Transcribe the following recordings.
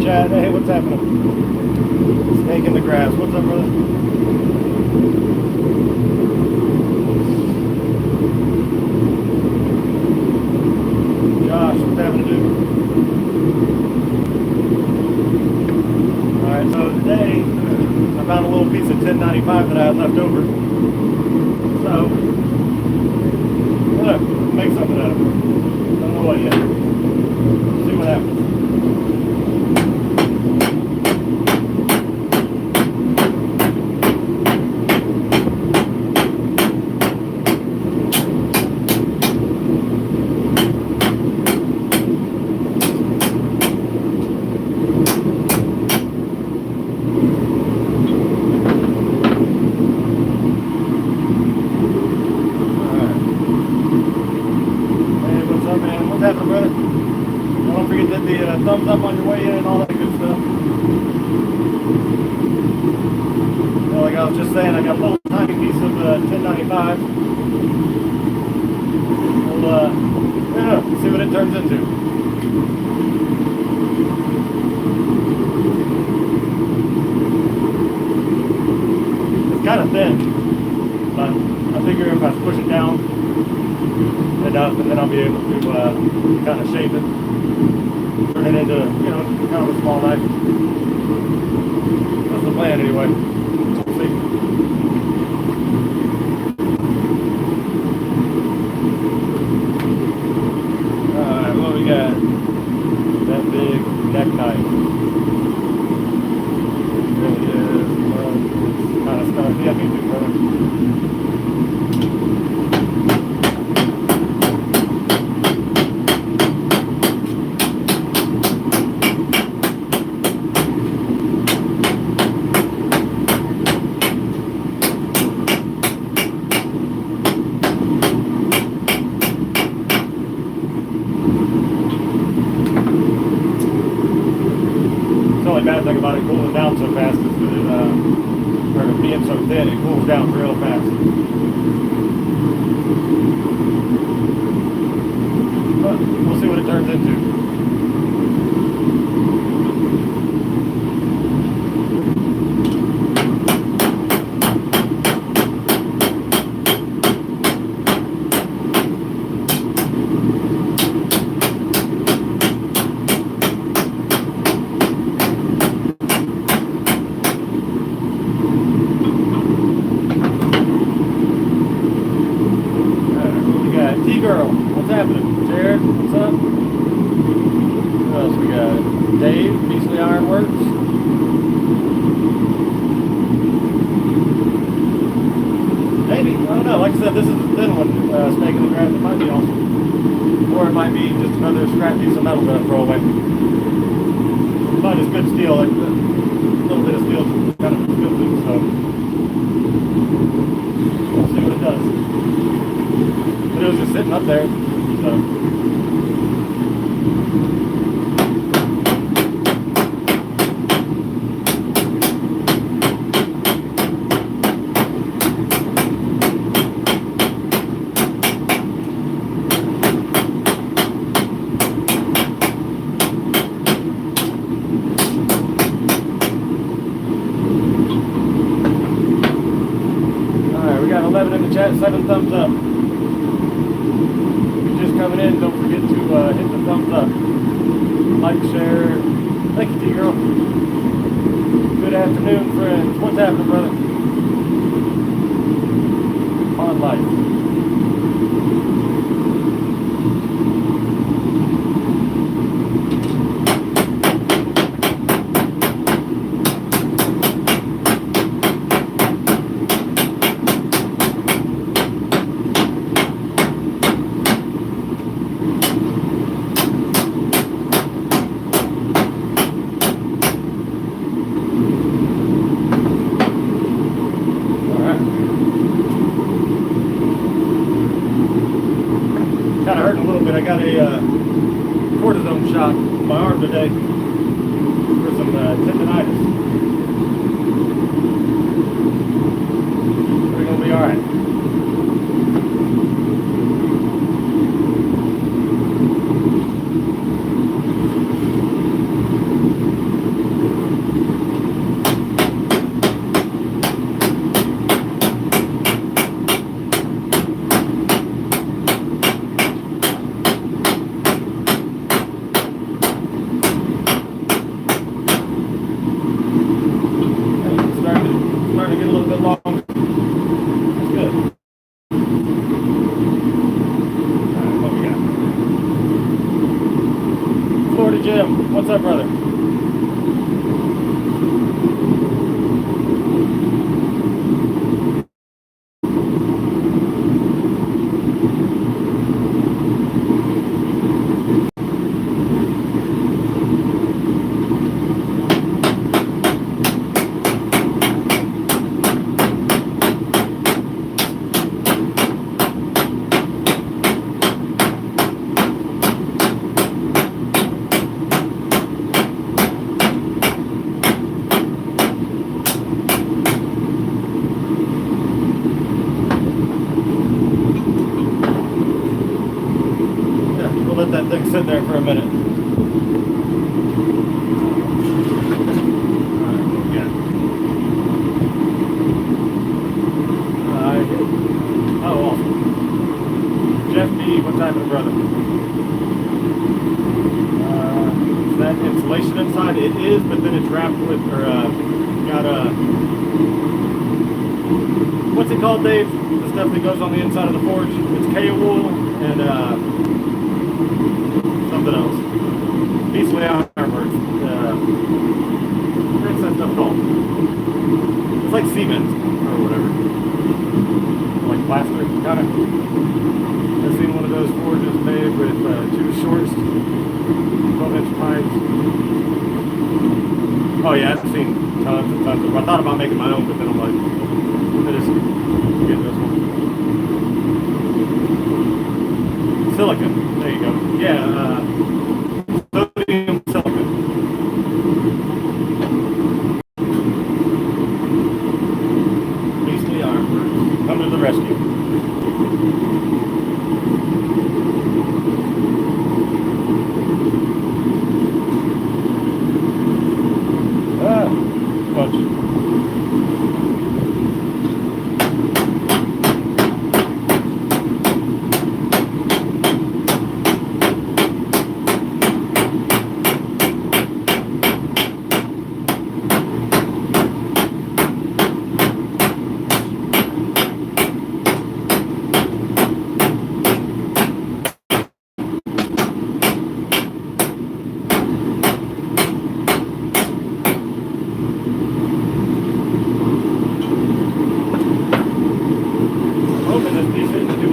chat. Hey, what's happening? Snake in the grass. What's up, brother? Josh, what's happening, dude? Alright, so today I found a little piece of 1095 that I had left over. So, I'm gonna make something out of it. Don't know what yet. See what happens. Thumbs up on your way in and all that good stuff. Well, like I was just saying, I got a little tiny piece of 1095. We'll see what it turns into. It's kind of thin, but I figure if I push it down enough, and then I'll be able to kind of shape it. Turn it into, kind of a small knife. That's the plan anyway. We'll see. Alright, what we got? That big neck knife. It really is. Well, it's kind of stuff. Yeah, me too, brother. Bad thing about it cooling down so fast is that or being so thin, it cools down real fast. But we'll see what it turns into. T-Girl, what's happening? Jared, what's up? What else we got? Dave, Beastly Ironworks. Maybe, I don't know. Like I said, this is a thin one. Snake in the grass, it might be awesome. Or it might be just another scrap piece of metal to throw away. But it's good steel. Like a little bit of steel is kind of good too, so we'll see what it does. But it was just sitting up there, so. Alright, we got 11 in the chat, 7 thumbs up. Coming in, don't forget to hit the thumbs up, like, share. Thank you, T-Girl. Good afternoon, friends. What's happening, brother? On life. I got a cortisone shot in my arm today for some tendonitis. We're going to be alright. Tim, what's up, brother? Let that thing sit there for a minute. Oh, awesome. Jeff B, what type of brother? Is that insulation inside? It is, but then it's wrapped with, or got a, what's it called, Dave? The stuff that goes on the inside of the forge. It's K-wool and something else. Beastly Armory. What's that stuff called? It's like cement or whatever. Like plaster, kind of. I've seen one of those forges made with two shorts, 12-inch pipes. Oh yeah, I've seen tons and tons of them. I thought about making my own, but then I'm like, I just get this one. Silicon. There you go. Yeah, sodium silicon. Beastly Armory. Come to the rescue. Bunch.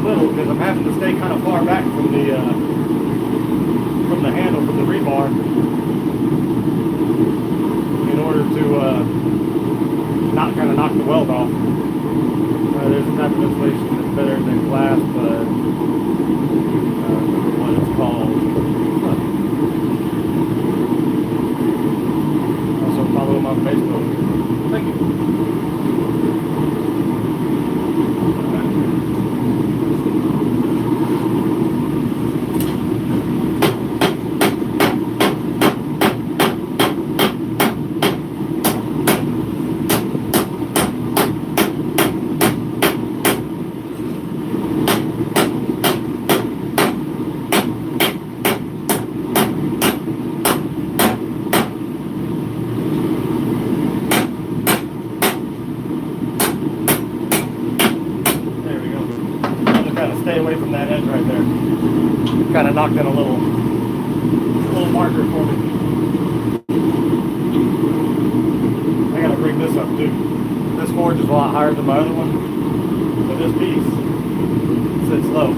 Because I'm having to stay kind of far back from the handle, from the rebar, in order to not kind of knock the weld off. There's a type of insulation that's better than glass, but I don't remember what it's called. Also follow him on Facebook. Thank you. Stay away from that edge right there. Kind of knocked in a little marker for me. I gotta bring this up too. This forge is a lot higher than my other one, but this piece sits low.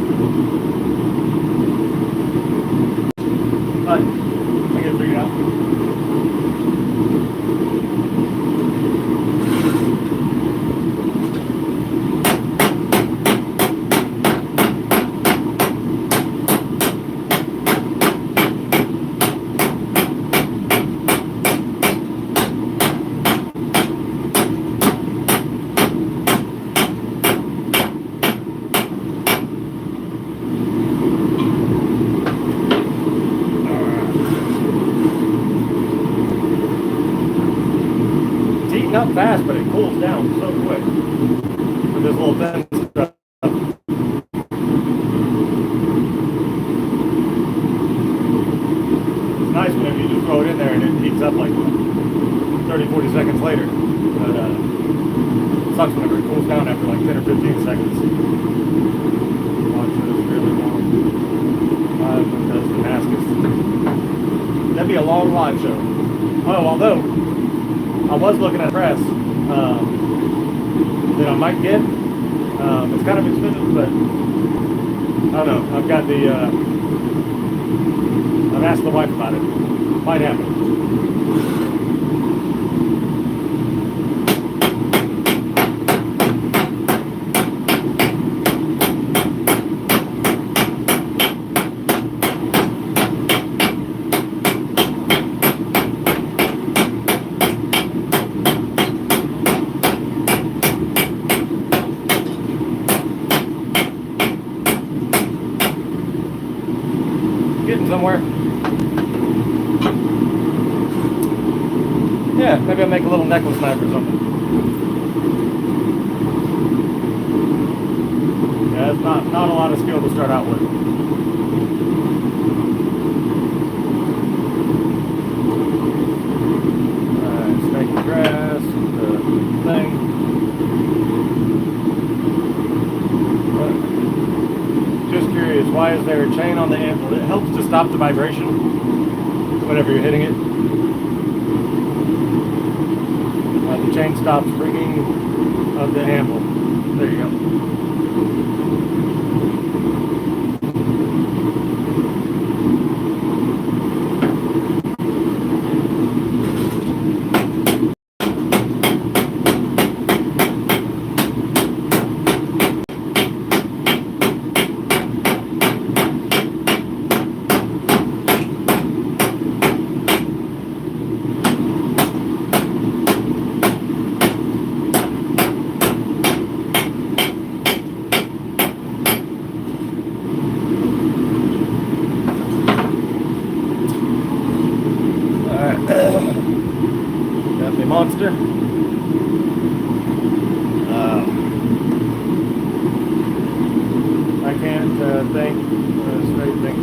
But I get it figured out. Up fast, but it cools down so quick with this little thin stuff. It's nice whenever you just throw it in there and it heats up like 30-40 seconds later, but it sucks whenever it cools down after like 10 or 15 seconds. Watch this really long. That's Damascus. be a long live show. Oh, although I was looking at press that I might get. It's kind of expensive, but I don't know. I've asked the wife about it. Might happen. Somewhere. Yeah, maybe I'll make a little necklace knife or something. Yeah, it's not a lot of skill to start out with. Alright, snake the grass, the thing. Just curious, why is there a chain on the anvil? It helps to stop the vibration whenever you're hitting it. The chain stops ringing of the anvil. There you go. Monster. I can't think straight think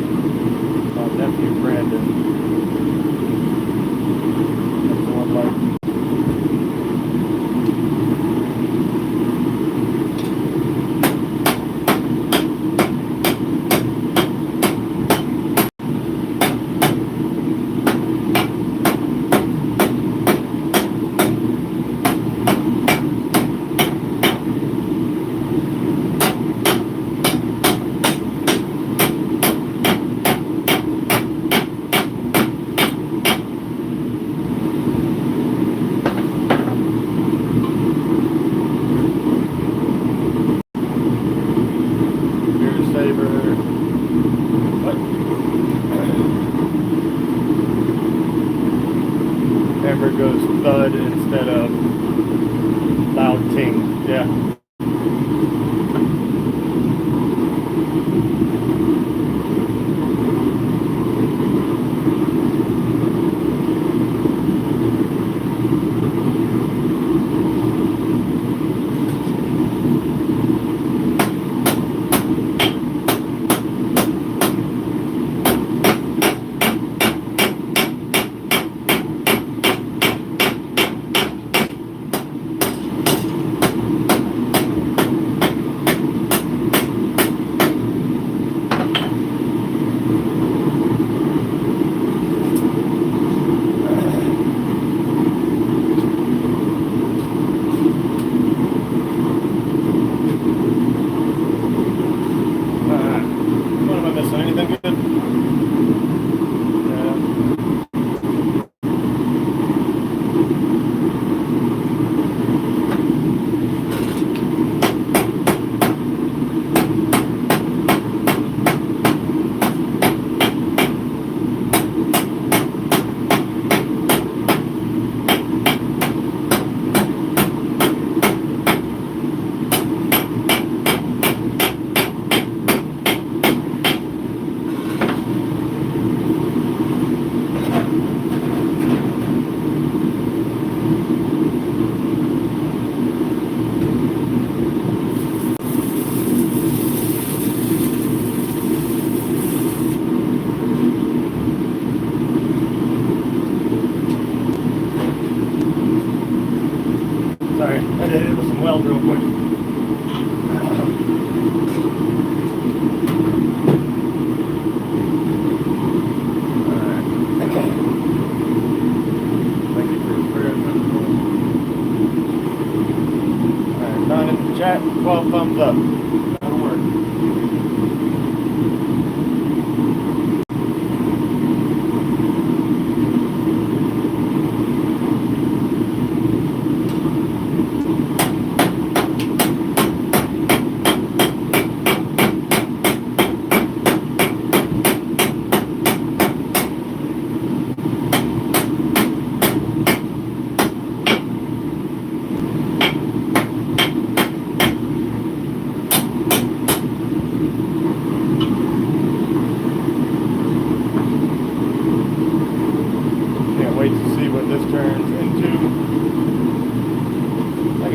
about nephew Brandon. That's the one like. Goes thud instead of loud ting. Yeah. All thumbs up. That'll work.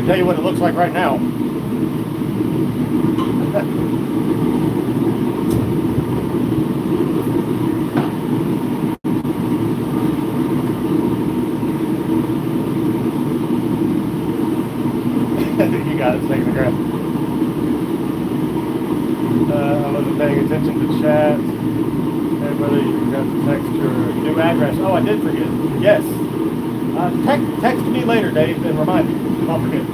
Tell you what it looks like right now. You got it, taking the graph. I wasn't paying attention to chat. Everybody, you got the text your new address. Oh, I did forget. Yes. Text me later, Dave, and remind me. Don't forget.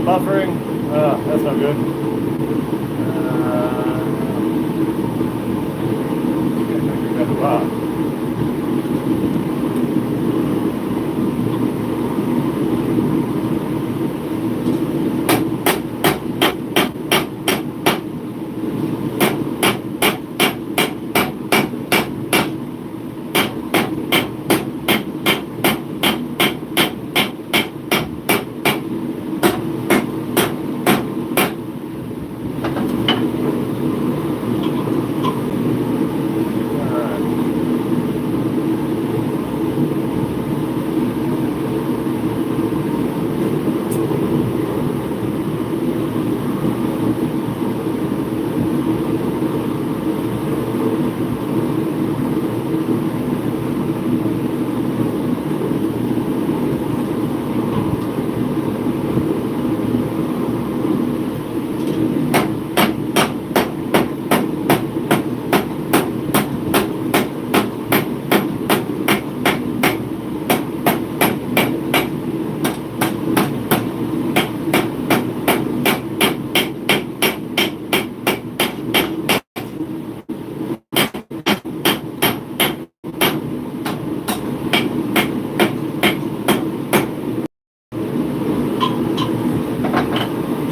Buffering, that's not good. Wow.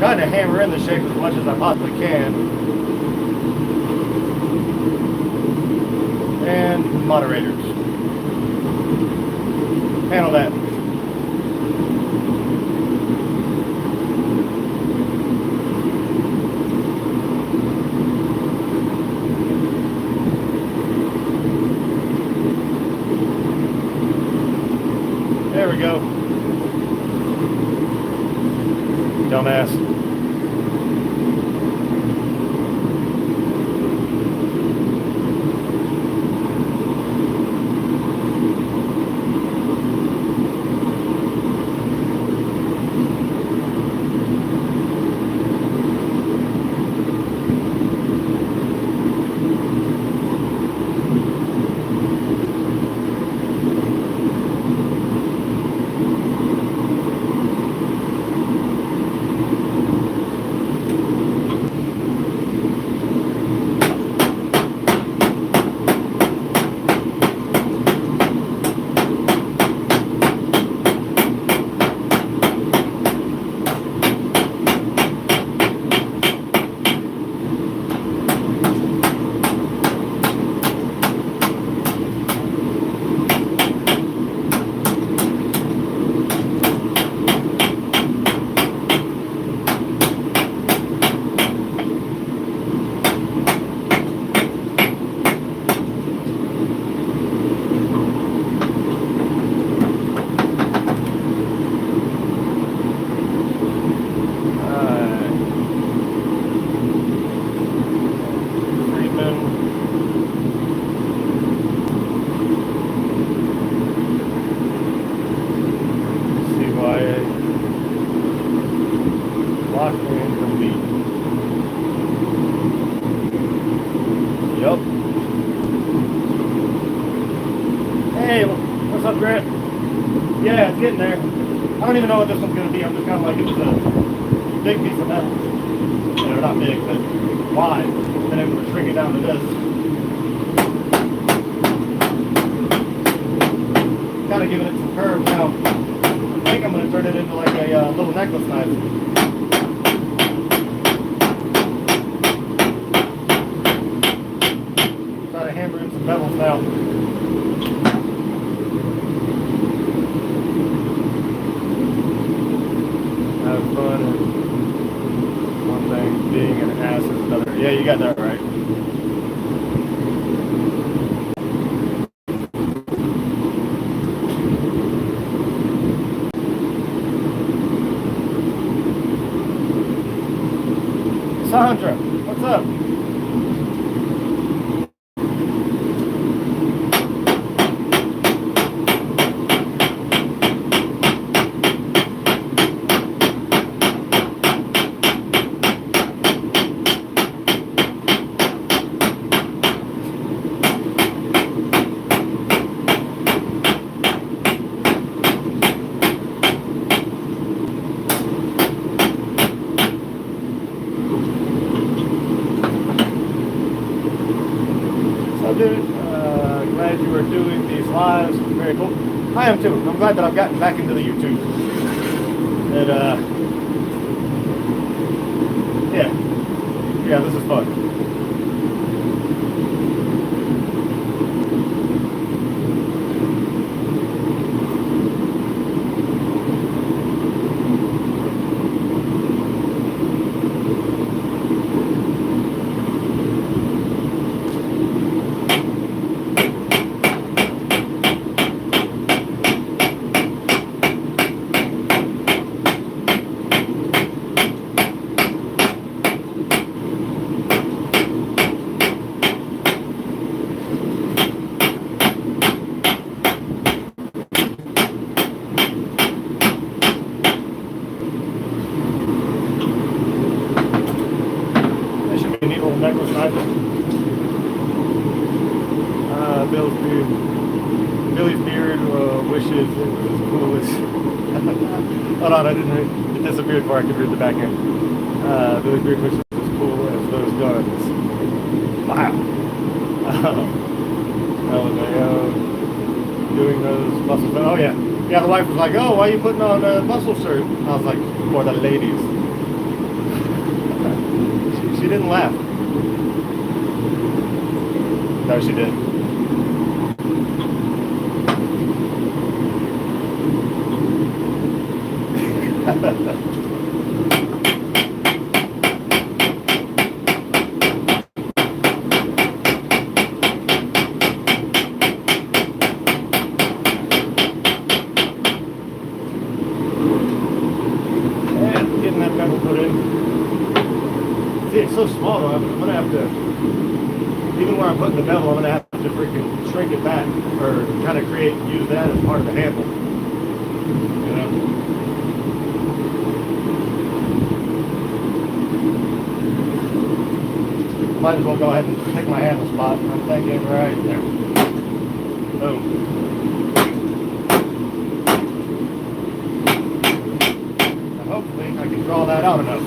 Trying to hammer in the shape as much as I possibly can. And moderators. Handle that. There we go. Dumbass. there. I don't even know what this one's going to be. I'm just kind of like, it's a big piece of metal. They're not big, but wide. Then able to shrink it down to this. Kind of giving it some curve now. I think I'm going to turn it into like a little necklace knife. Try to hammer in some pebbles now. Have fun. One thing, being an ass is another. Yeah, you got that right. Sandra, what's up? Glad you are doing these lives. Very cool. I am too. I'm glad that I've gotten back into the YouTube. And yeah, this is fun. Necklace knife. Billy's beard wishes it was as cool as. Hold on, it disappeared before I could read the back end. Billy's beard wishes it was as cool as those guns. Wow. Doing those muscle. Oh yeah, yeah. The wife was like, "Oh, why are you putting on a muscle shirt?" I was like, "For the ladies." She didn't laugh. No, she did. And getting that metal put in. See, it's so small though, I'm going to have to, even where I'm putting the bevel, I'm going to have to freaking shrink it back, or kind of use that as part of the handle. You know? Might as well go ahead and pick my handle spot. I'm thinking right there. Boom. And hopefully I can draw that out enough.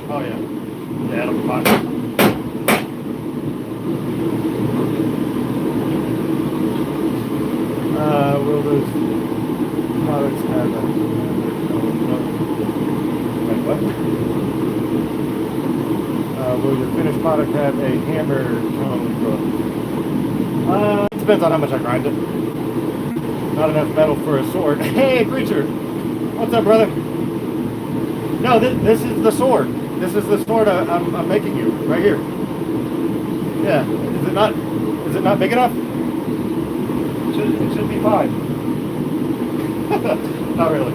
Oh yeah. Yeah, it'll be fine. Will those products have a... Wait, what? Will your finished product have a hammer tone? It depends on how much I grind it. Not enough metal for a sword. Hey, Preacher! What's up, brother? No, this is the sword. This is the sword I'm making you, right here. Yeah, is it not big enough? It should be fine. Not really.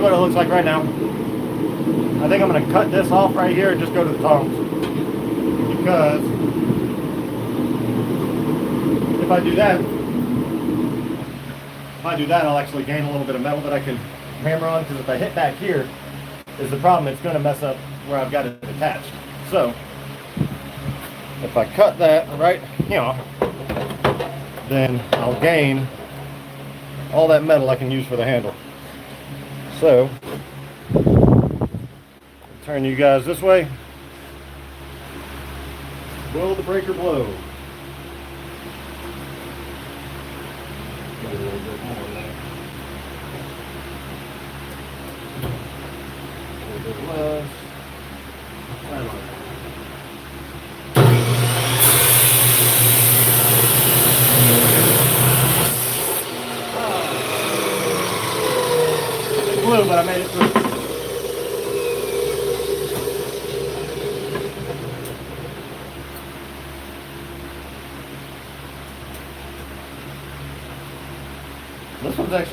is what it looks like right now. I think I'm going to cut this off right here and just go to the tongs. Because if I do that, I'll actually gain a little bit of metal that I can hammer on. Because if I hit back here, is the problem. It's going to mess up where I've got it attached. So if I cut that right here, then I'll gain all that metal I can use for the handle. So turn you guys this way. Will the breaker blow? Maybe a little bit more there. A little bit less. Right on. It blew, but I made it through.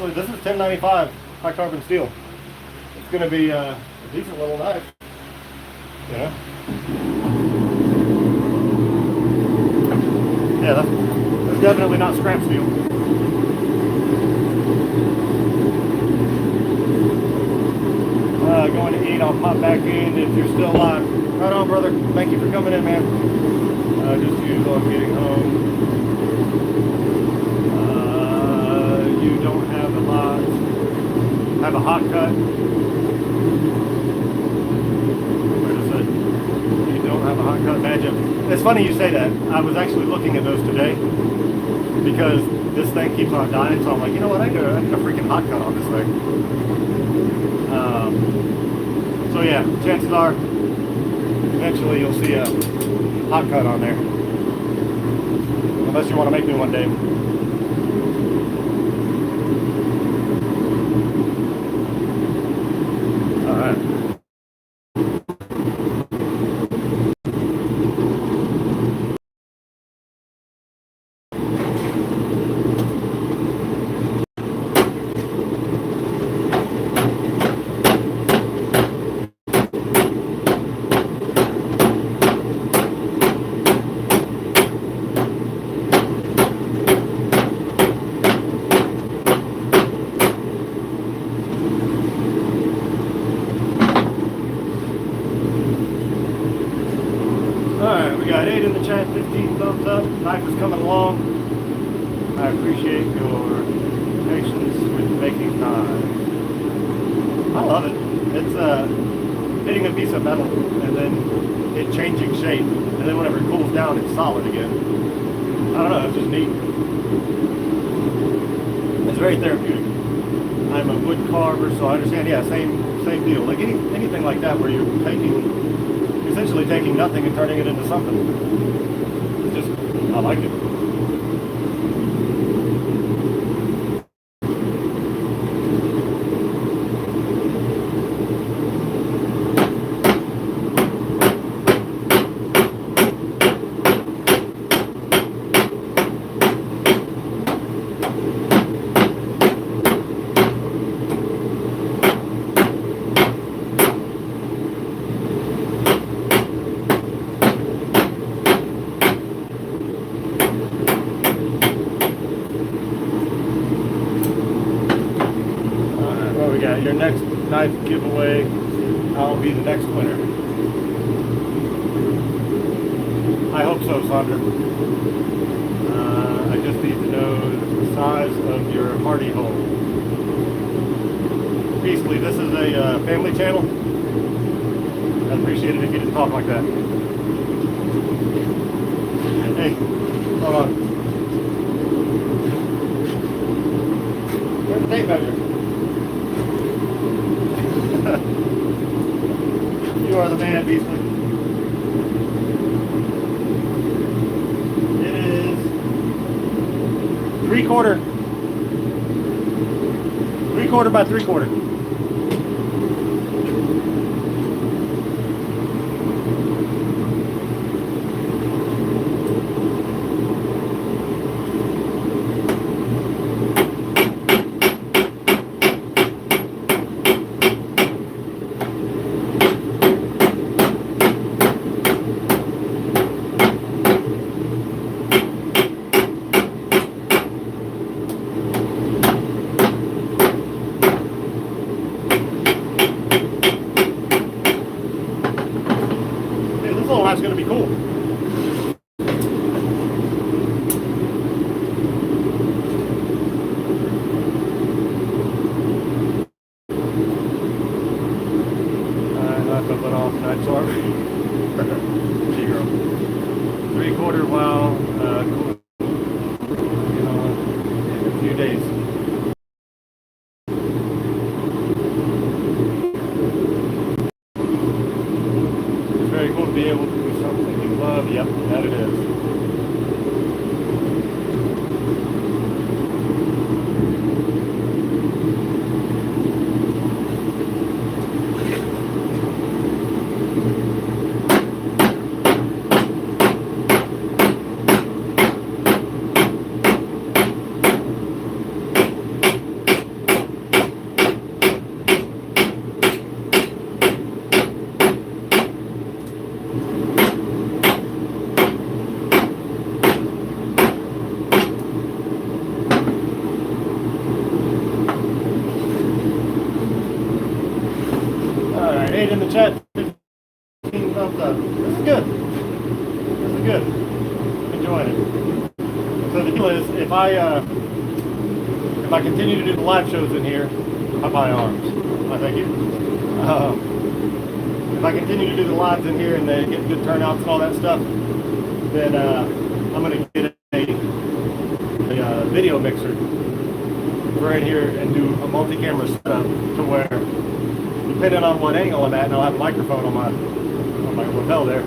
This is 1095 high carbon steel. It's going to be a decent little knife. Yeah. Yeah, that's definitely not scrap steel. Going to eat. I'll pop back in if you're still alive. Right on, brother. Thank you for coming in, man. Just as I'm getting home. You don't have a lot. Have a hot cut. Where does it? You don't have a hot cut badge. It's funny you say that. I was actually looking at those today because this thing keeps on dying. So I'm like, you know what? I need a freaking hot cut on this thing. So yeah, chances are eventually you'll see a hot cut on there, unless you want to make me one, Dave. Alright, we got 8 in the chat, 15 thumbs up. Knife is coming along. I appreciate your patience with making knives. I love it. It's hitting a piece of metal and then it changing shape. And then whenever it cools down, it's solid again. I don't know, it's just neat. It's very therapeutic. I'm a wood carver, so I understand, yeah, same deal. Like anything like that where you're essentially taking nothing and turning it into something. It's just, I like it. Your next knife giveaway, I'll be the next winner. I hope so, Sandra. I just need to know the size of your party hole. Basically, this is a family channel. I'd appreciate it if you didn't talk like that. Hey, hold on. Where's the tape measure? You are the man, Beasley. It is 3/4 by 3/4. that's going to be cool. Put off that chart. Zero. 3/4 wow. Cool. You know, in a few days. It's very cool to be able to do something you love. Yep, that it is. In the chat, 15 thumbs up. This is good. This is good. I'm enjoying it. So the deal is, if I continue to do the live shows in here, I buy arms. I thank you. If I continue to do the lives in here and they get good turnouts and all that stuff, then I'm going to get a video mixer right here and do a multi-camera setup to where, depending on what angle I'm at, and I'll have a microphone on my lapel there,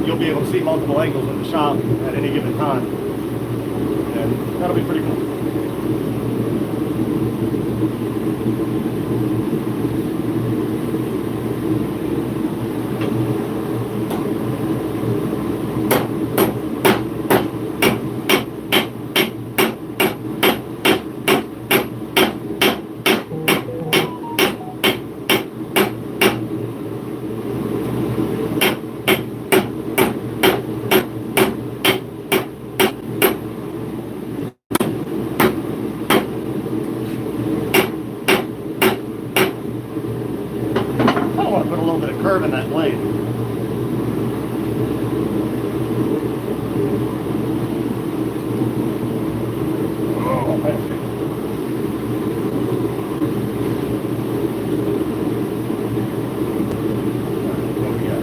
you'll be able to see multiple angles of the shop at any given time, and that'll be pretty cool. Curve in that blade. Oh, man. What we got?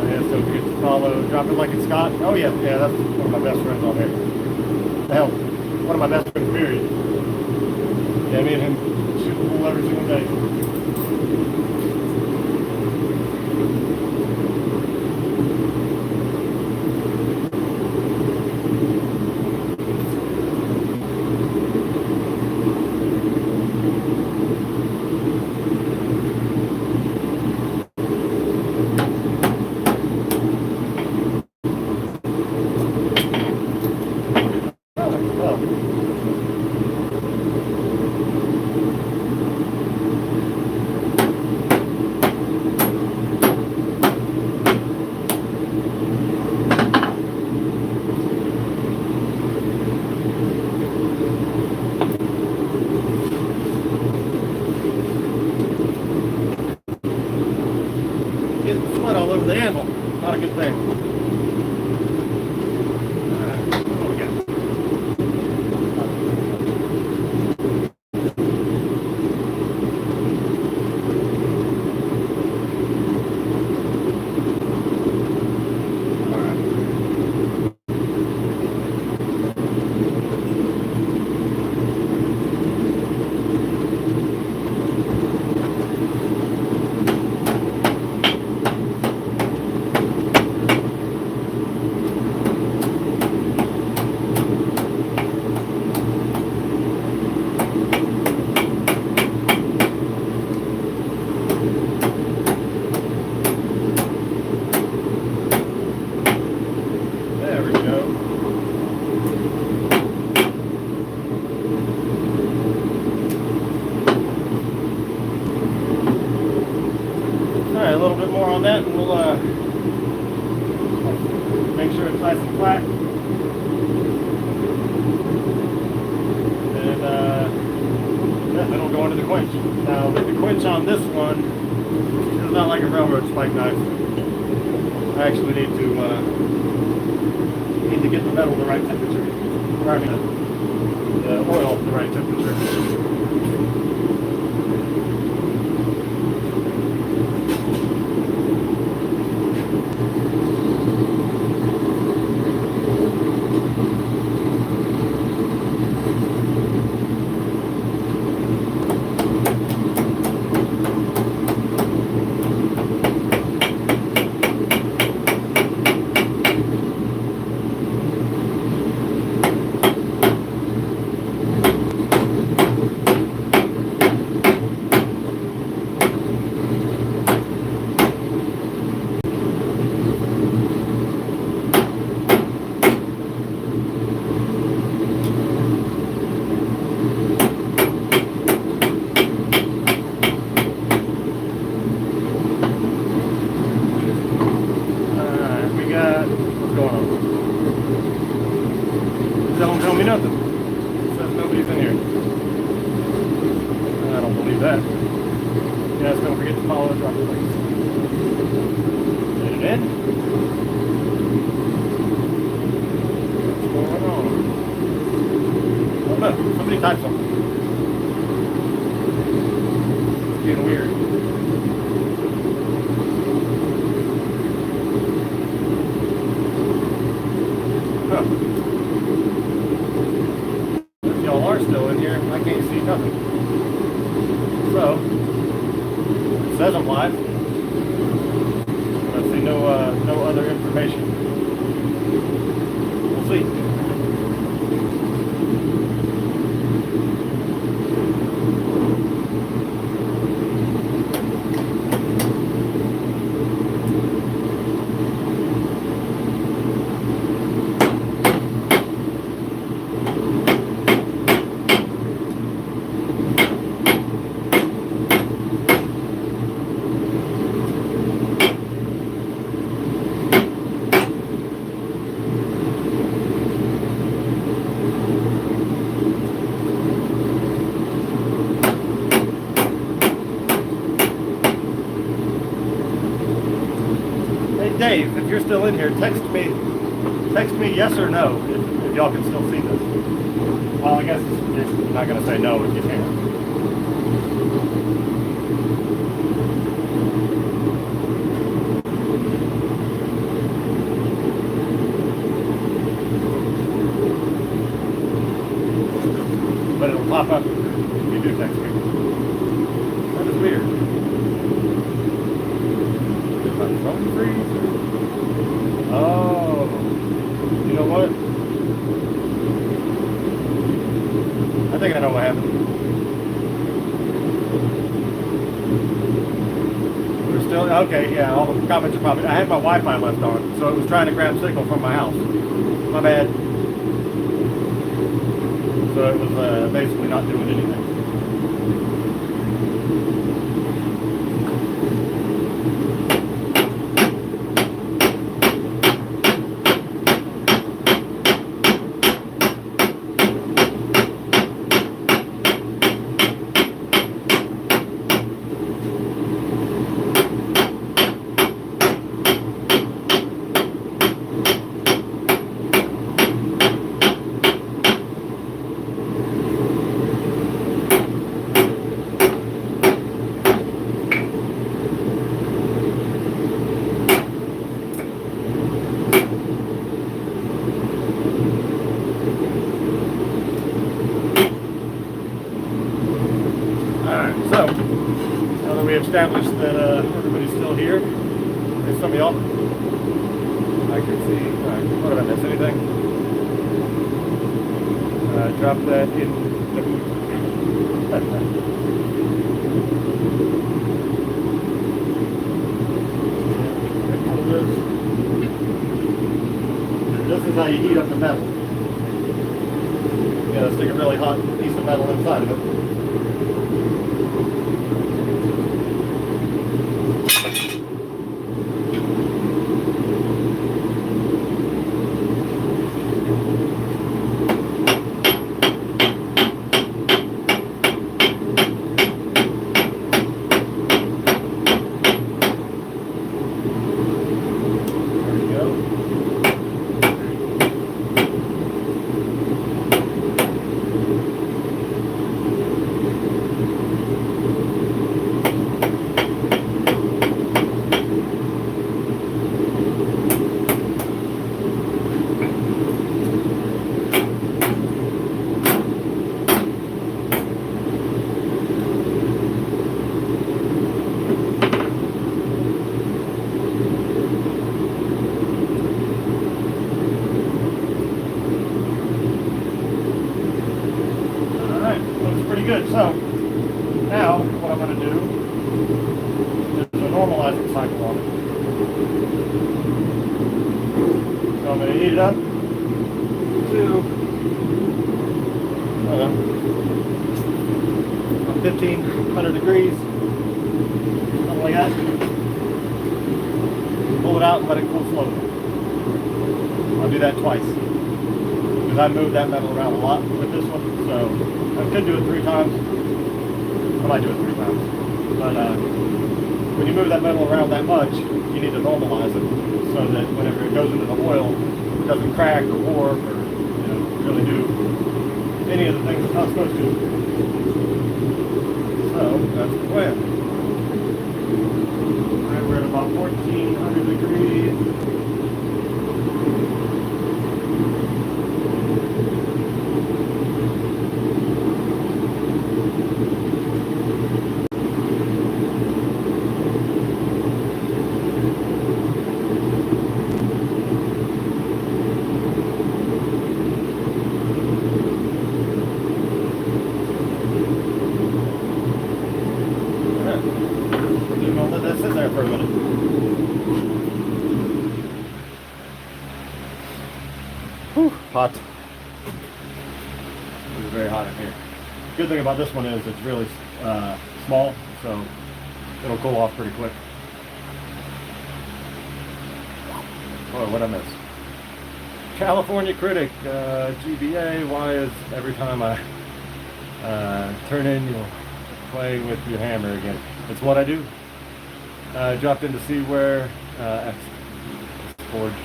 Yeah, so good to follow. Drop it like it's Scott. Oh yeah, that's one of my best friends on there. Hell, one of my best friends, period. Yeah, me and him shoot the pool every single day. All over the handle. Not a good thing. What we got? All right. A little bit more on that, and we'll make sure it's nice and flat. And yeah, then we'll go into the quench. Now with the quench on this one, It's not like a railroad spike knife. I actually need to get the metal the right temperature. Or I mean, the oil the right temperature. Somebody type something. It's getting weird. Huh. If y'all are still in here, I can't see nothing. So, it says I'm live. I see no other information. We'll see. Dave, if you're still in here, text me yes or no if y'all can still see this. Well, I guess you're not going to say no if you can't. But it'll pop up if you do text me. That is weird. Is my phone freeze? Oh, you know what? I think I know what happened. We're still, okay, yeah, all the comments are probably, I had my Wi-Fi left on, so it was trying to grab signal from my house. My bad. So it was basically not doing anything. Established that everybody's still here. There's some of y'all. I can see. What did I miss? Anything? Drop that in the boot. This is how you heat up the metal. You gotta stick a really hot piece of metal inside of it. Now, what I'm going to do is a normalizing cycle on it. So I'm going to heat it up to 1500 degrees, something like that. Pull it out and let it cool slowly. I'll do that twice, because I moved that metal around a lot with this one, so I could do it 3 times. I might do it 3 times. But when you move that metal around that much, you need to normalize it so that whenever it goes into the oil, it doesn't crack or warp or really do any of the things it's not supposed to. So that's the plan. Alright, we're at about 1400 degrees. Hot. It's very hot in here. Good thing about this one is it's really small, so it'll cool off pretty quick. Oh, what I miss? California Critic, GBA. Why is every time I turn in, you'll play with your hammer again? It's what I do. I dropped in to see where forged.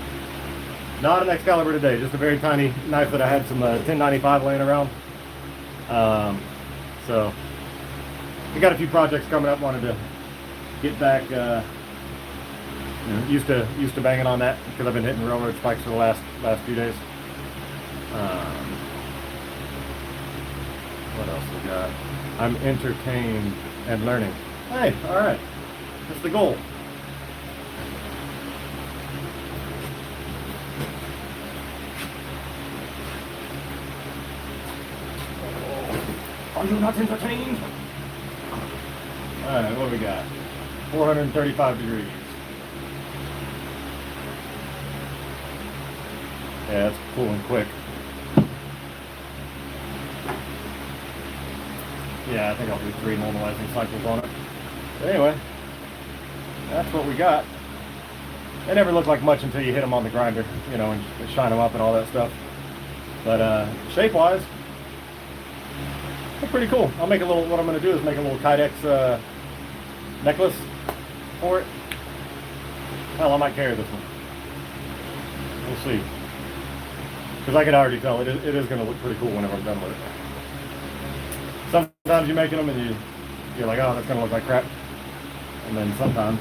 Not an Excalibur today, just a very tiny knife that I had some 1095 laying around. So we got a few projects coming up. Wanted to get back used to banging on that because I've been hitting railroad spikes for the last few days. What else we got? I'm entertained and learning. Hey, all right, that's the goal. Are you not entertained? Alright, what do we got? 435 degrees. Yeah, it's cooling quick. Yeah, I think I'll do 3 normalizing cycles on it. But anyway, that's what we got. They never look like much until you hit them on the grinder, and shine them up and all that stuff. But shape-wise, they're pretty cool. I'll make a little, what I'm going to do is make a little Kydex necklace for it. Hell, I might carry this one. We'll see. Because I can already tell it is going to look pretty cool whenever I'm done with it. Sometimes you're making them and you're like, oh, that's going to look like crap. And then sometimes,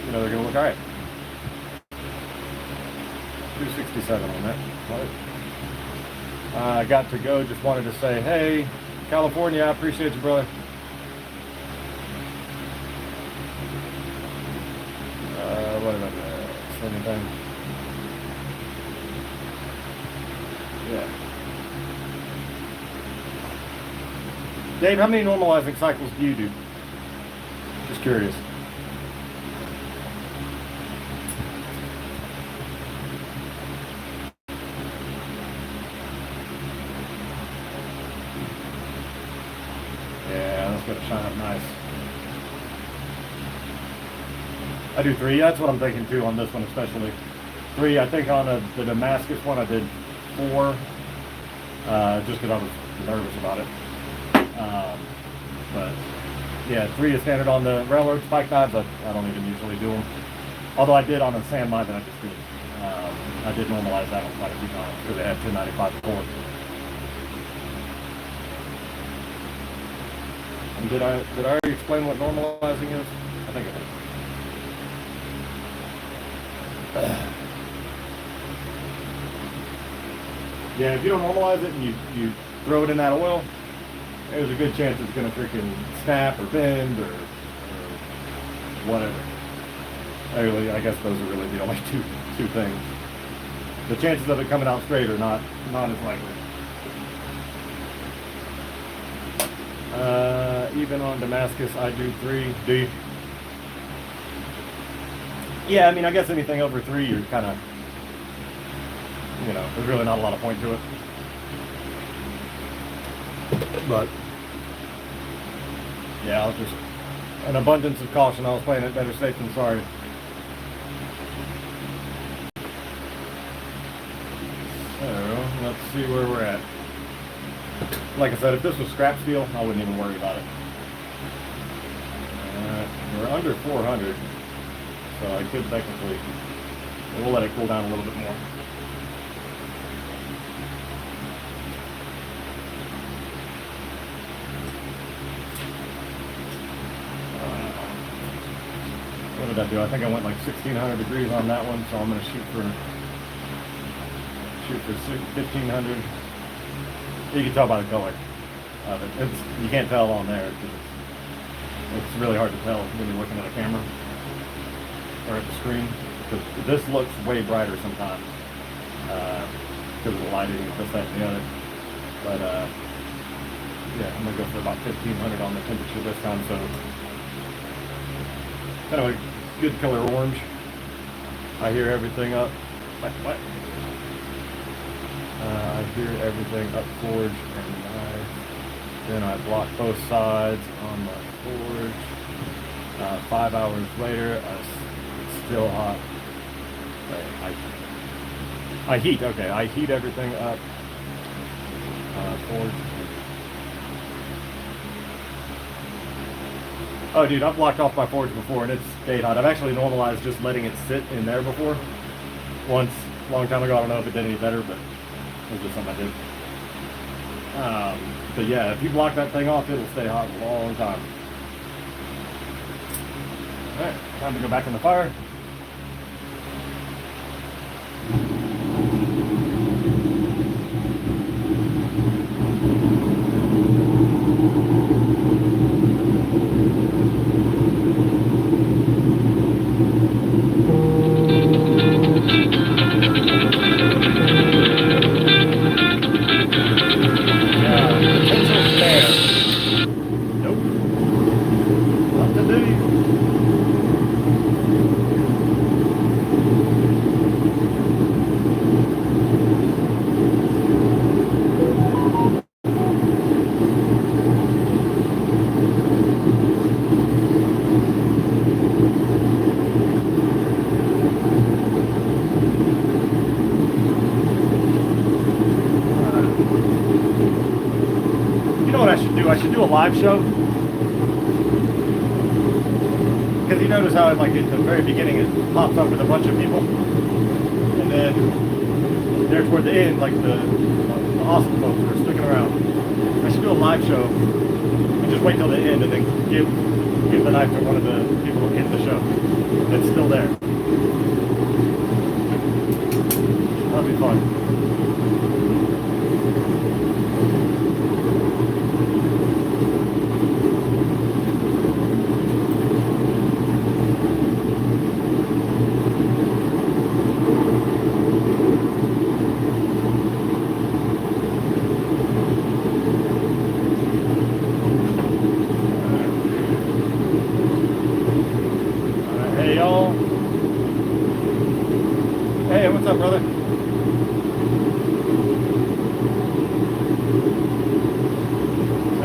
they're going to look alright. 267 on that. I got to go, just wanted to say, hey, California, I appreciate you, brother. What about that? Anything? Yeah. Dave, how many normalizing cycles do you do? Just curious. Gonna shine up nice. I do 3. That's what I'm thinking too on this one, especially 3. I think on the Damascus one I did 4, just because I was nervous about it. But yeah, 3 is standard on the railroad spike knives. I don't even usually do them. Although I did on the sand mine that I just did. I did normalize that one quite a few times because they had 1095 before. And did I already explain what normalizing is? I think I did. Yeah, if you don't normalize it and you throw it in that oil, there's a good chance it's going to freaking snap or bend or whatever. Really, I guess those are really the only two things. The chances of it coming out straight are not as likely. Even on Damascus, I do 3. Do you? Yeah, I mean, I guess anything over 3, you're kind of, there's really not a lot of point to it. But, yeah, I'll just, an abundance of caution, I was playing it better safe than sorry. So, let's see where we're at. Like I said, if this was scrap steel, I wouldn't even worry about it. We're under 400, so I could technically, we'll let it cool down a little bit more. What did I do? I think I went like 1600 degrees on that one, so I'm going to shoot for 1500. You can tell by the color of it. You can't tell on there. It's really hard to tell when you're looking at a camera or at the screen. Because this looks way brighter sometimes because of the lighting, this, that, and the other. But yeah, I'm going to go for about 1500 on the temperature this time. So kind of a good color orange. I hear everything up. What? I hear everything up forge, and then I block both sides on my forge. 5 hours later, it's still hot. I heat everything up. Forge. Oh, dude, I've blocked off my forge before, and it's stayed hot. I've actually normalized just letting it sit in there before. Once, a long time ago. I don't know if it did any better, but it was just something I did. But yeah, if you block that thing off, it'll stay hot a long time. Alright, time to go back in the fire. I should do a live show, because you notice how like at the very beginning it pops up with a bunch of people, and then there toward the end, like the awesome folks are sticking around. I should do a live show and just wait till the end, and then give the knife to one of the people in the show that's still there. That'll be fun. Brother. This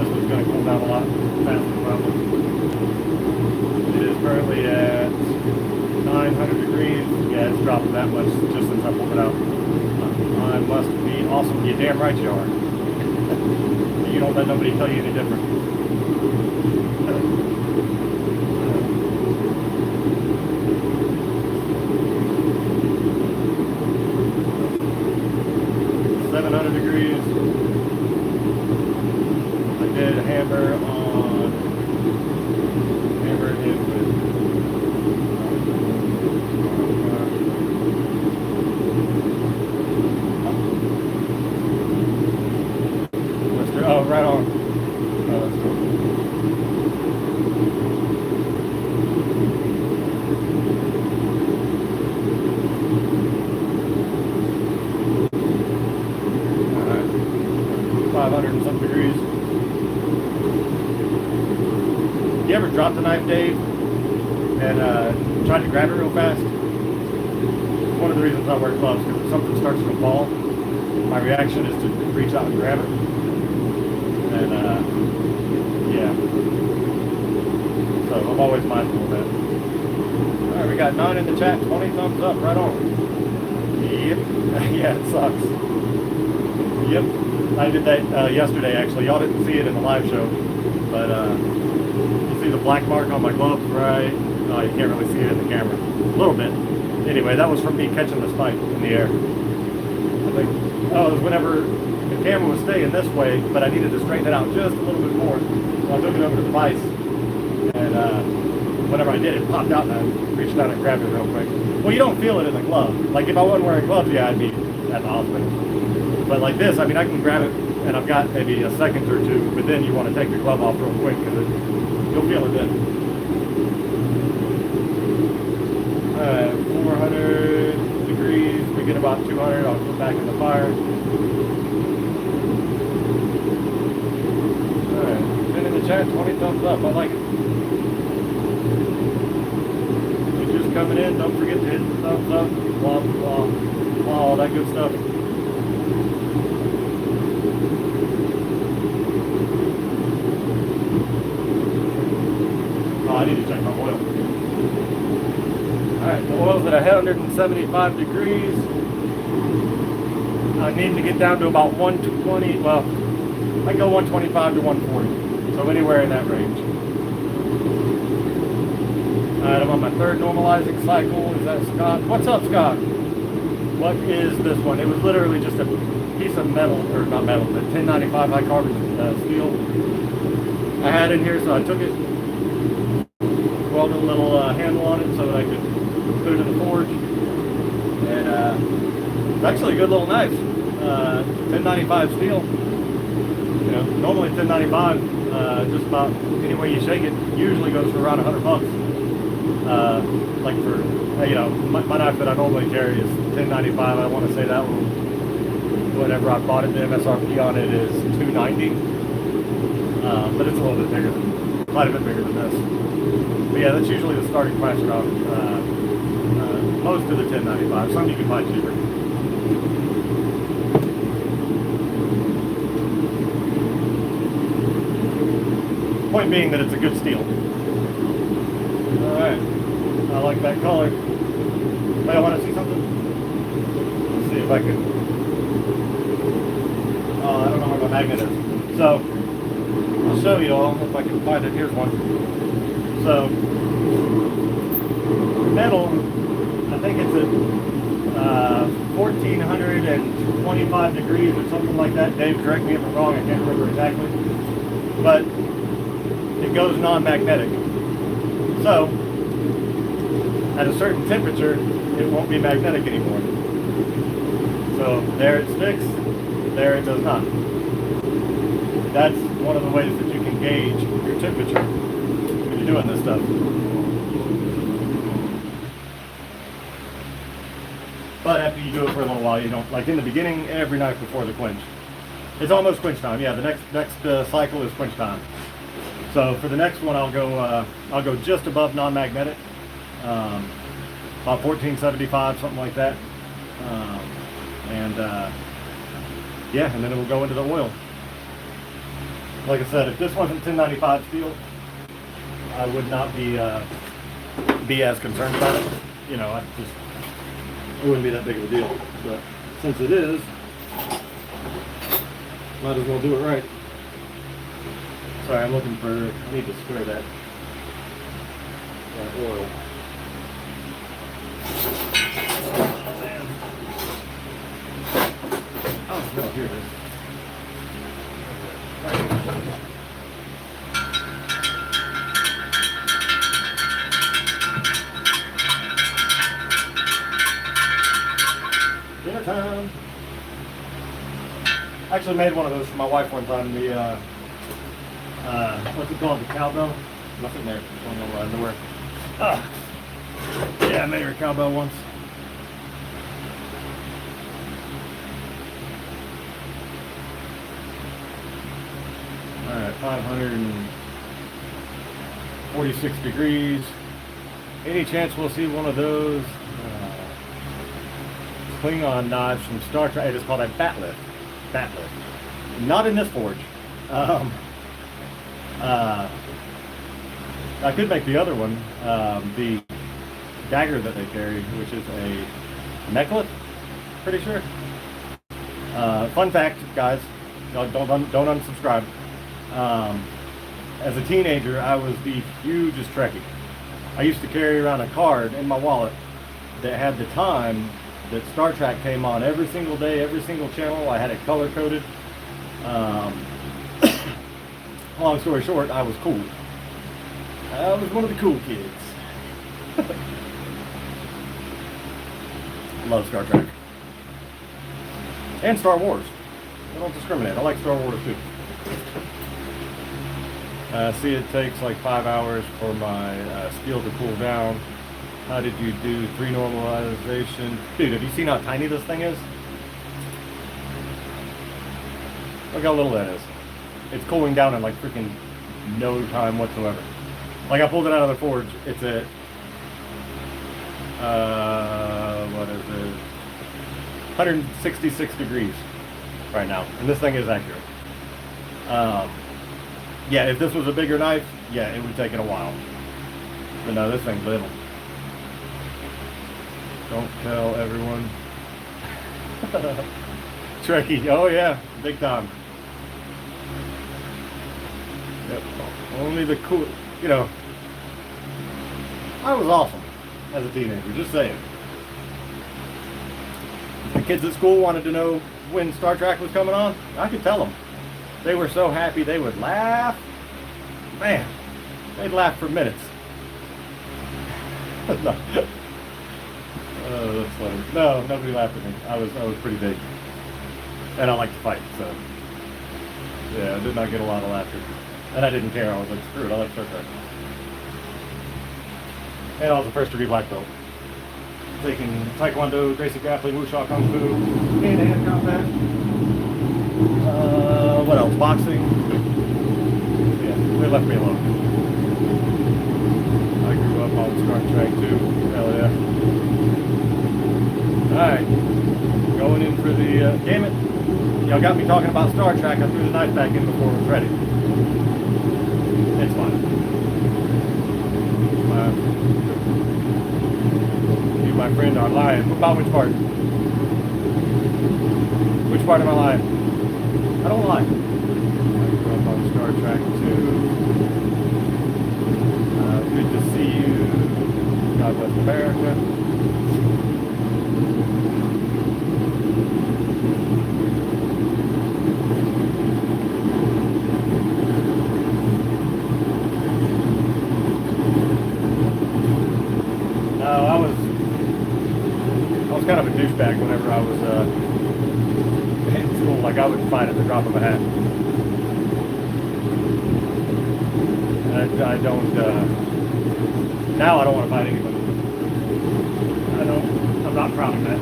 one's going to cool down a lot faster probably. It is currently at 900 degrees. Yeah, it's dropped that much just since I pulled it out. I must be awesome. You're damn right you are. You don't let nobody tell you any different. 700 degrees. I did hammer it with oh, right on. Oh, that's cool. Alright. 500 and some degrees. you ever drop the knife, Dave, and tried to grab it real fast? One of the reasons I wear gloves, because if something starts to fall, my reaction is to reach out and grab it. And yeah. So I'm always mindful of that. Alright, we got 9 in the chat, 20 thumbs up, right on. Yep. Yeah, it sucks. Yep. I did that yesterday, actually. Y'all didn't see it in the live show. But you see the black mark on my glove, right? Oh, you can't really see it in the camera. A little bit. Anyway, that was from me catching the spike in the air. I think, oh, it was whenever the camera was staying this way, but I needed to straighten it out just a little bit more. So I took it over to the vise, and whenever I did, it popped out, and I reached down and grabbed it real quick. Well, you don't feel it in the glove. Like, if I wasn't wearing gloves, yeah, I'd be at the hospital. But like this, I mean, I can grab it, and I've got maybe a second or two, but then you want to take the glove off real quick, because you'll feel it then. Alright, 400 degrees, we get about 200, I'll put back in the fire. Alright, 10 in the chat, 20 thumbs up, I like it. If you're just coming in, don't forget to hit the thumbs up, blah, blah, blah, all that good stuff. Oh, I need to check my oil. Alright, the oil's at 175 degrees. I need to get down to about 120, well, I can go 125 to 140. So anywhere in that range. Alright, I'm on my third normalizing cycle. Is that Scott? What's up, Scott? What is this one? It was literally just a piece of metal, or not metal, but 1095 high carbon steel I had in here, so I took it, welded a little handle on it so that I could put it in the forge. And it's actually a good little knife. 1095 steel. You know, normally 1095, just about any way you shake it, usually goes for around $100. Like for, you know, my knife that I normally carry is 1095. I want to say that one, whatever I bought it, the MSRP on it is $290. But it's a little bit bigger, quite a bit bigger than this. But yeah, that's usually the starting price around most of the 1095. Some you can buy cheaper. Point being that it's a good steel. Alright. I like that color. Hey, I want to see something? Let's see if I can. Oh, I don't know where my magnet is. So, I'll show you all if I can find it. Here's one. So, metal, I think it's at 1425 degrees or something like that. Dave, correct me if I'm wrong, I can't remember exactly. But it goes non-magnetic. So, at a certain temperature, it won't be magnetic anymore. So, there it sticks, there it does not. That's one of the ways that you can gauge your temperature when you're doing this stuff. But after you do it for a little while, you don't, like in the beginning, every night before the quench. It's almost quench time. Yeah, the next cycle is quench time. So for the next one, I'll go just above non-magnetic, about 1475, something like that. Yeah, and then it will go into the oil. Like I said, if this wasn't 1095 steel, I would not be as concerned about it. You know, it wouldn't be that big of a deal. But since it is, might as well do it right. Sorry, I'm looking for, I need to square that oil. Oh, no, here it is. Dinner time. I actually made one of those for my wife one time. The what's it called? The cowbell? Nothing there. I don't know underwear. Yeah, I made her a cowbell once. Alright, 500 and 46 degrees. Any chance we'll see one of those Klingon knives from Star Trek? It is called a bat lift. Bat lift. Not in this forge. I could make the other one, the dagger that they carry, which is a necklace, pretty sure. Fun fact, guys, don't unsubscribe. As a teenager, I was the hugest Trekkie. I used to carry around a card in my wallet that had the time that Star Trek came on every single day, every single channel. I had it color coded. Long story short, I was cool. I was one of the cool kids. Love Star Trek. And Star Wars. I don't discriminate. I like Star Wars too. See, it takes like 5 hours for my steel to cool down. How did you do 3 normalization? Dude, have you seen how tiny this thing is? Look how little that is. It's cooling down in like freaking no time whatsoever. Like I pulled it out of the forge. It's at, what is it? 166 degrees right now. And this thing is accurate. Yeah, if this was a bigger knife, yeah, it would take it a while. But no, this thing's little. Don't tell everyone. Trekkie, oh yeah, big time. Yep. Only the cool, you know. I was awesome as a teenager, just saying. The kids at school wanted to know when Star Trek was coming on. I could tell them. They were so happy they would laugh. Man, they'd laugh for minutes. No. Oh, that's funny. No, nobody laughed at me. I was pretty big. And I like to fight, so yeah, I did not get a lot of laughter. And I didn't care. I was like, screw it, I like Star Trek. And I was the first degree black belt. Taking Taekwondo, basic grappling, Wushu Kung Fu, hand-to-hand combat. What else? Boxing. Yeah, they left me alone. I grew up on Star Trek too. Hell yeah. Alright. Going in for the, damn it. Y'all got me talking about Star Trek. I threw the knife back in before it was ready. It's fine. You, my friend, are lying. About which part? Which part am I lying? I don't lie. I grew up on Star Trek too. Good to see you. God bless America. No, I was kind of a douchebag whenever I was in school. Like I would fight at the drop of a hat. I don't. Now I don't want to fight anybody. I'm not proud of that.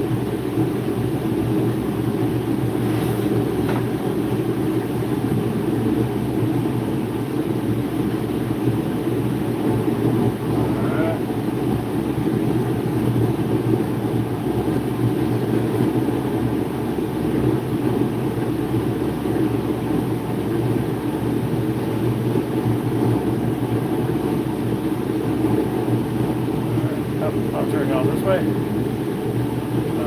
I'll turn y'all this way.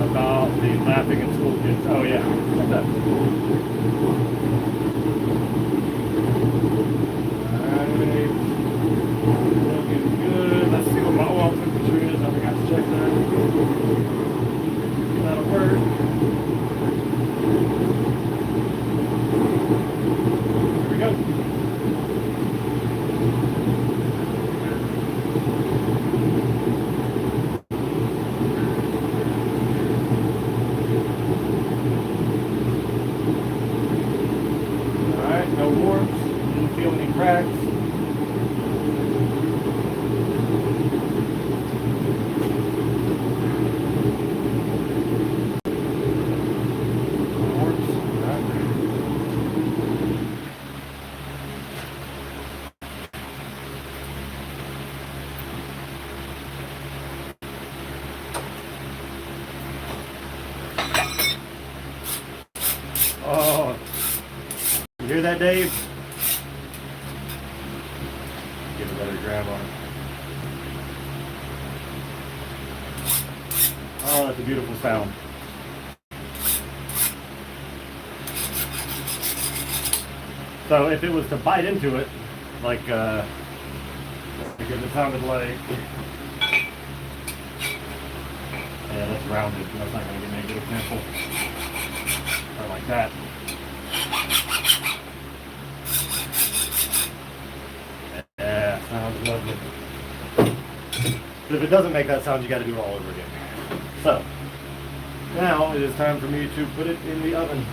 About the laughing in school kids. Oh yeah, like that. Alright. Looking good. Let's see what my oil temperature is. I forgot to check that. That'll work. Here we go. better grab on it. Oh, that's a beautiful sound. So if it was to bite into it, like, because it sounded like, yeah, that's rounded. That's not going to give me a good example. Or like that. Yeah, sounds lovely. If it doesn't make that sound, you got to do it all over again. So, now it is time for me to put it in the oven.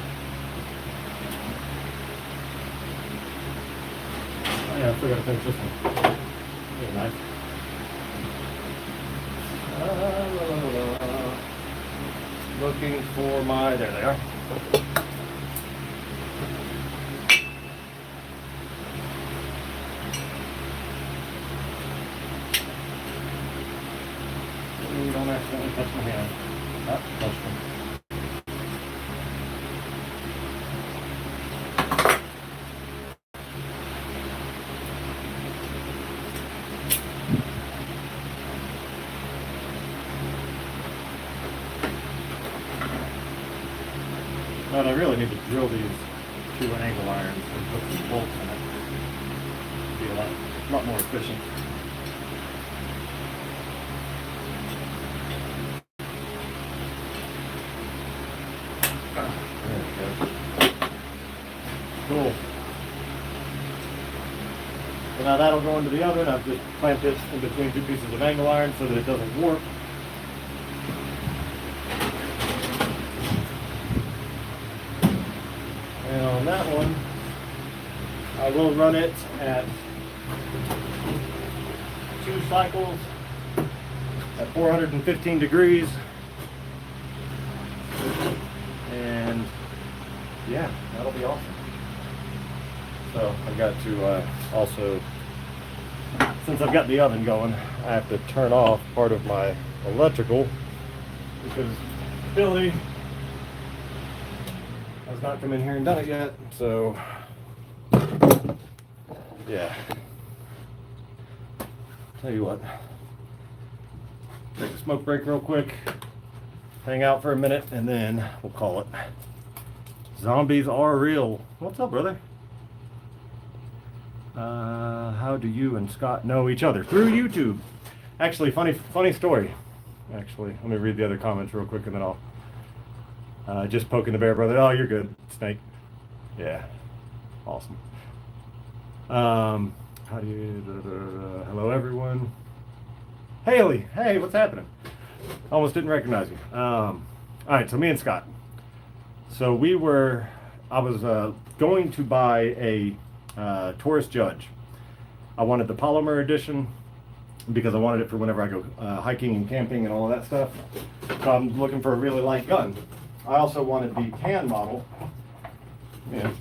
Oh yeah, I still got to finish this one. Very nice. Looking for my, there they are. Don't accidentally touch my hand. Oh, touch them. But I really need to drill these to an angle irons and put some bolts in it. Be a lot more efficient. There we go. Cool. So now that'll go into the oven. I've just clamped it in between two pieces of angle iron so that it doesn't warp. And on that one, I will run it at 2 cycles at 415 degrees. And yeah, that'll be awesome. So I've got to also, since I've got the oven going, I have to turn off part of my electrical because Billy has not come in here and done it yet. So yeah, tell you what, take a smoke break real quick, hang out for a minute, and then we'll call it. Zombies are real. What's up, brother? How do you and Scott know each other? Through YouTube. Actually, funny story. Actually, let me read the other comments real quick and then I'll just poking the bear, brother. Oh, you're good, Snake. Yeah, awesome. How do you? Hello, everyone. Haley, hey, what's happening? Almost didn't recognize you. All right, so me and Scott. So I was going to buy a Taurus Judge. I wanted the polymer edition because I wanted it for whenever I go hiking and camping and all of that stuff. So I'm looking for a really light gun. I also wanted the tan model,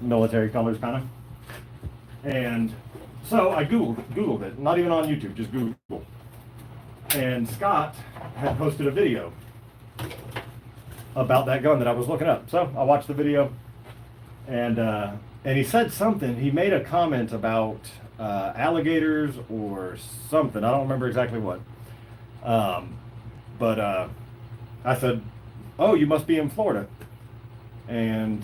military colors kind of. And so I Googled it, not even on YouTube, just Google. And Scott had posted a video about that gun that I was looking up. So I watched the video, and he said something. He made a comment about alligators or something. I don't remember exactly what. But I said, "Oh, you must be in Florida." And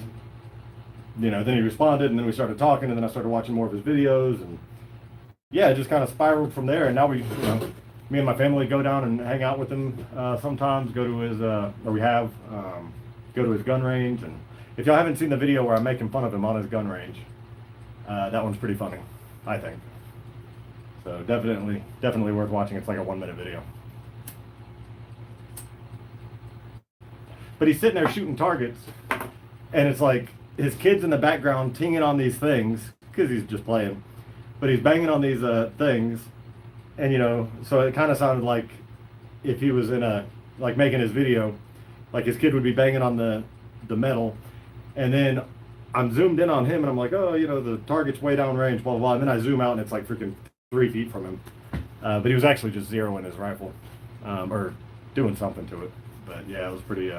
then he responded, and then we started talking, and then I started watching more of his videos, and yeah, it just kind of spiraled from there. And now me and my family go down and hang out with him sometimes, go to his, go to his gun range. And if y'all haven't seen the video where I'm making fun of him on his gun range, that one's pretty funny, I think. So definitely worth watching. It's like a 1-minute video. But he's sitting there shooting targets, and it's like his kid's in the background tinging on these things, because he's just playing. But he's banging on these things. And so it kind of sounded like if he was making his video, like his kid would be banging on the metal, and then I'm zoomed in on him, and I'm like, oh, the target's way down range, blah blah blah. And then I zoom out, and it's like freaking 3 feet from him. But he was actually just zeroing his rifle, or doing something to it. But yeah, it was pretty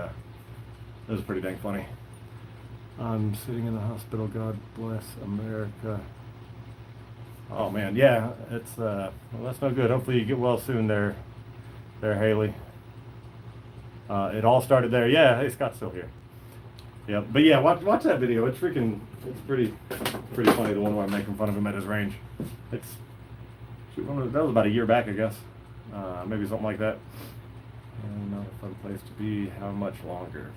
dang funny. I'm sitting in the hospital. God bless America. Oh man, yeah, it's well, that's no good. Hopefully you get well soon there, Haley. It all started there. Yeah, hey, Scott's still here. Yeah, but yeah, watch that video. It's pretty funny. The one where I'm making fun of him at his range. It's shoot, that was about a year back, I guess. Maybe something like that. And not a fun place to be. How much longer?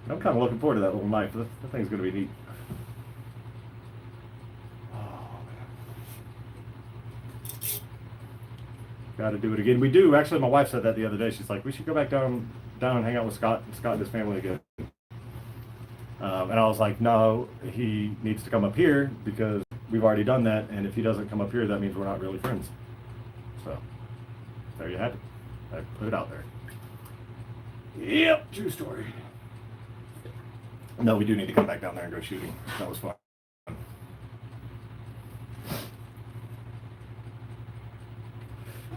I'm kind of looking forward to that little knife. That thing's gonna be neat. Got to do it again. We do actually. My wife said that the other day. She's like, we should go back down and hang out with Scott and his family again. And I was like, no, he needs to come up here because we've already done that. And if he doesn't come up here, that means we're not really friends. So there you have it. I put it out there. Yep, true story. No, we do need to come back down there and go shooting. That was fun.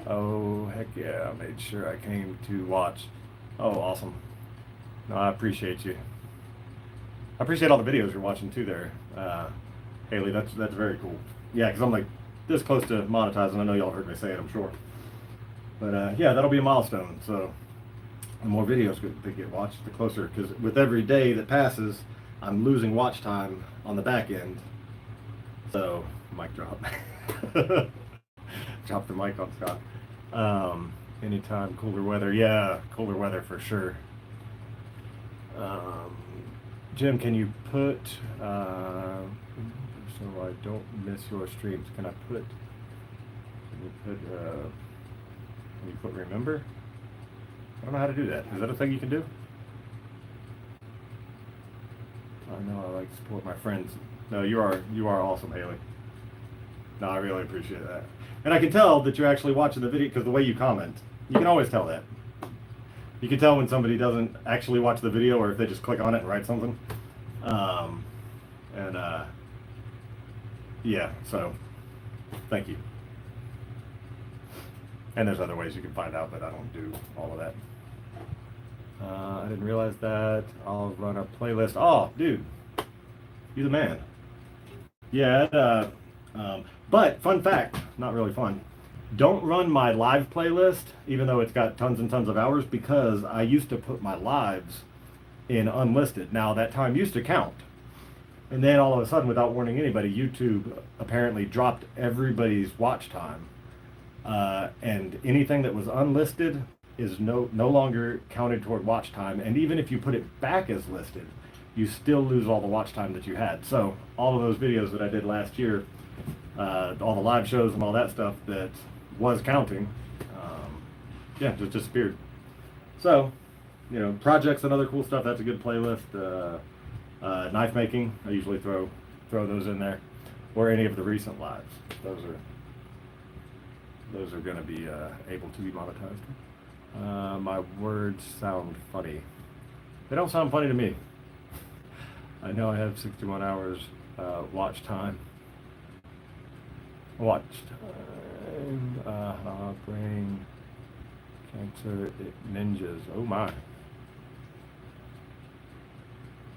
Oh, heck yeah, I made sure I came to watch. Oh, awesome. No, I appreciate you. I appreciate all the videos you're watching too there. Haley, that's very cool. Yeah, because I'm like this close to monetizing. I know y'all heard me say it, I'm sure. But yeah, that'll be a milestone. So the more videos that get watched, the closer. Because with every day that passes, I'm losing watch time on the back end. So, mic drop. Drop the mic on Scott. Anytime cooler weather. Yeah, cooler weather for sure. Jim, can you put, so I don't miss your streams, can you put remember? I don't know how to do that. Is that a thing you can do? I know I like to support my friends. No, you are awesome, Haley. No, I really appreciate that. And I can tell that you're actually watching the video because the way you comment, you can always tell that. You can tell when somebody doesn't actually watch the video or if they just click on it and write something. Yeah, so thank you. And there's other ways you can find out, but I don't do all of that. I didn't realize that. I'll run a playlist. Oh, dude, you're the man. Yeah, but fun fact, not really fun. Don't run my live playlist, even though it's got tons and tons of hours, because I used to put my lives in unlisted. Now, that time used to count. And then all of a sudden, without warning anybody, YouTube apparently dropped everybody's watch time. And anything that was unlisted is no longer counted toward watch time. And even if you put it back as listed, you still lose all the watch time that you had. So all of those videos that I did last year, all the live shows and all that stuff that was counting, yeah, just disappeared. So, you know, projects and other cool stuff, that's a good playlist. Knife making, I usually throw those in there, or any of the recent lives. Those are going to be able to be monetized. My words sound funny. They don't sound funny to me. I know I have 61 hours watch time. Watch time. Brain cancer ninjas. Oh my.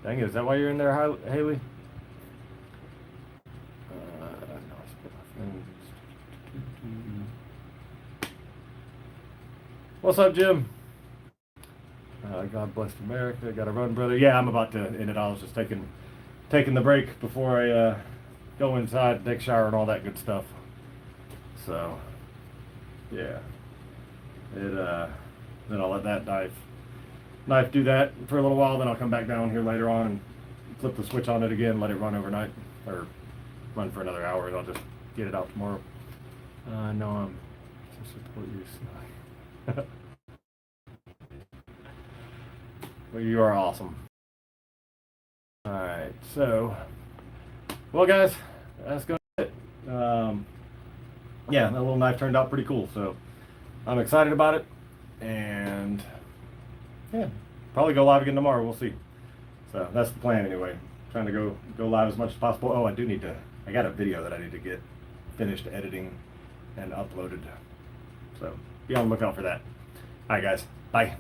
Dang it, is that why you're in there, Haley? What's up, Jim? God bless America. Got to run, brother. Yeah, I'm about to end it. I was just taking the break before I go inside, take a shower, and all that good stuff. So, yeah. Then I'll let that knife do that for a little while. Then I'll come back down here later on and flip the switch on it again, let it run overnight, or run for another hour, and I'll just get it out tomorrow. No, I'm to support you. Well, you are awesome. All right, so, well, guys, that's going to be it. Yeah, that little knife turned out pretty cool, so I'm excited about it, and yeah, probably go live again tomorrow. We'll see. So that's the plan anyway. Trying to go live as much as possible. Oh, I got a video that I need to get finished editing and uploaded. So be on the lookout for that. All right, guys. Bye.